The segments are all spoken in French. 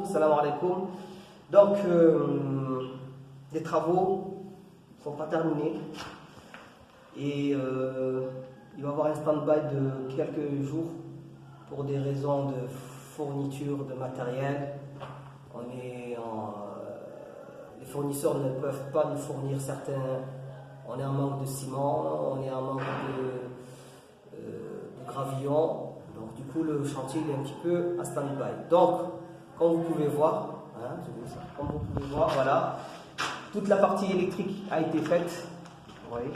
Salam alaikum. Donc, les travaux ne sont pas terminés et il va y avoir un stand-by de quelques jours pour des raisons de fourniture de matériel. Les fournisseurs ne peuvent pas nous fournir certains. On est en manque de ciment, on est en manque de gravillon. Donc du coup le chantier il est un petit peu à stand-by. Donc comme vous pouvez voir, voilà, toute la partie électrique a été faite. Vous voyez,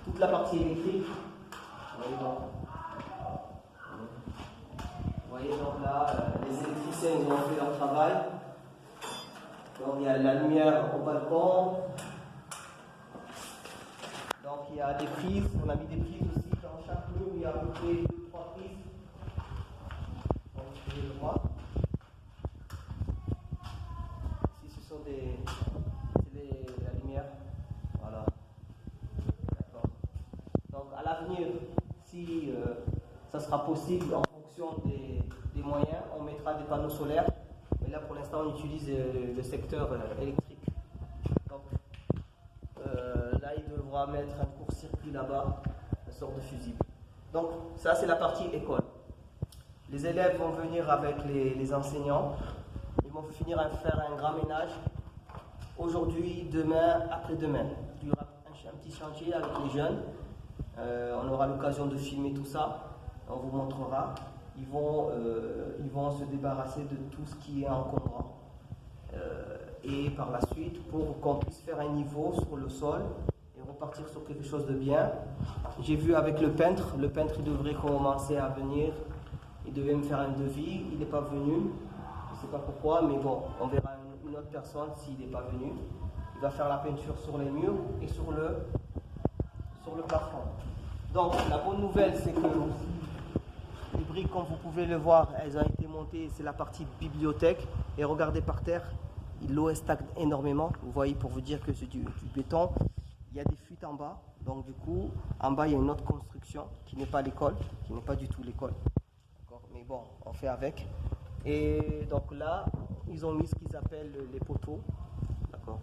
toute la partie électrique. Vous voyez donc là, les électriciens ils ont fait leur travail. Donc il y a la lumière au balcon. Donc il y a des prises, on a mis des prises aussi dans chaque mur, il y a à peu près 2-3 prises. Donc vous pouvez le voir. Ici ce sont la lumière. Voilà. D'accord. Donc à l'avenir, si ça sera possible en fonction des moyens, on mettra des panneaux solaires. Mais là pour l'instant on utilise le secteur électrique. Donc là il devra mettre un court-circuit là-bas, une sorte de fusible. Donc ça c'est la partie école. Les élèves vont venir avec les enseignants. Ils vont finir à faire un grand ménage. Aujourd'hui, demain, après-demain. Il y aura un petit chantier avec les jeunes. On aura l'occasion de filmer tout ça. On vous montrera. Ils vont se débarrasser de tout ce qui est encombrant. Et par la suite, pour qu'on puisse faire un niveau sur le sol et repartir sur quelque chose de bien. J'ai vu avec le peintre il devrait commencer à venir. Il devait me faire un devis, il n'est pas venu. Je ne sais pas pourquoi, mais bon, on verra une autre personne s'il n'est pas venu. Il va faire la peinture sur les murs et sur le plafond. Donc la bonne nouvelle, c'est que les briques, comme vous pouvez le voir, elles ont été montées, c'est la partie bibliothèque. Et regardez par terre, l'eau stagne énormément. Vous voyez, pour vous dire que c'est du béton. Il y a des fuites en bas. Donc du coup, en bas, il y a une autre construction qui n'est pas l'école, qui n'est pas du tout l'école. Mais bon, on fait avec. Et donc là, ils ont mis ce qu'ils appellent les poteaux,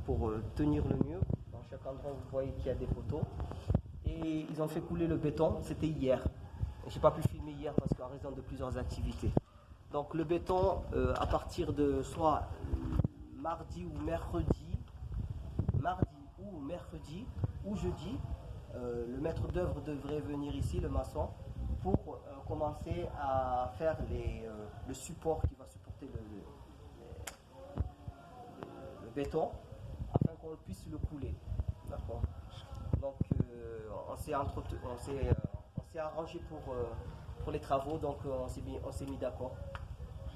pour tenir le mur. Dans chaque endroit, vous voyez qu'il y a des poteaux. Et ils ont fait couler le béton, c'était hier. Je n'ai pas pu filmer hier parce qu'en raison de plusieurs activités. Donc le béton, à partir de soit mardi ou mercredi ou jeudi, le maître d'œuvre devrait venir ici, le maçon, pour commencer à faire le support qui va supporter le béton afin qu'on puisse le couler. D'accord. Donc on s'est arrangé pour les travaux, donc on s'est mis d'accord.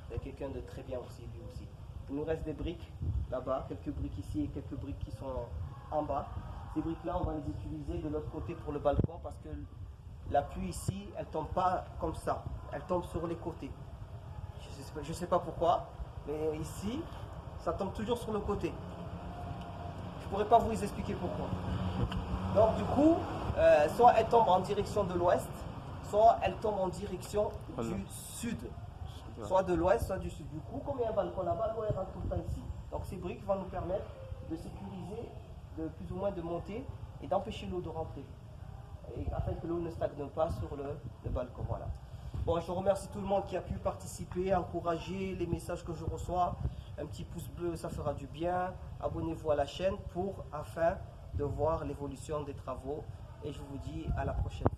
Il y a quelqu'un de très bien aussi, lui aussi. Il nous reste des briques là-bas, quelques briques ici et quelques briques qui sont en bas. Ces briques-là, on va les utiliser de l'autre côté pour le balcon parce que la pluie ici, elle tombe pas comme ça, elle tombe sur les côtés. Je ne sais pas pourquoi, mais ici, ça tombe toujours sur le côté. Je ne pourrais pas vous expliquer pourquoi. Donc du coup, soit elle tombe en direction de l'ouest, soit elle tombe en direction du sud. Soit de l'ouest, soit du sud. Du coup, comme il y a un balcon là-bas, l'eau rentre tout le temps ici. Donc ces briques vont nous permettre de sécuriser, de plus ou moins de monter et d'empêcher l'eau de rentrer. Et afin que l'eau ne stagne pas sur le balcon. Voilà. Bon, je remercie tout le monde qui a pu participer, encourager les messages que je reçois. Un petit pouce bleu, ça fera du bien. Abonnez-vous à la chaîne afin de voir l'évolution des travaux. Et je vous dis à la prochaine.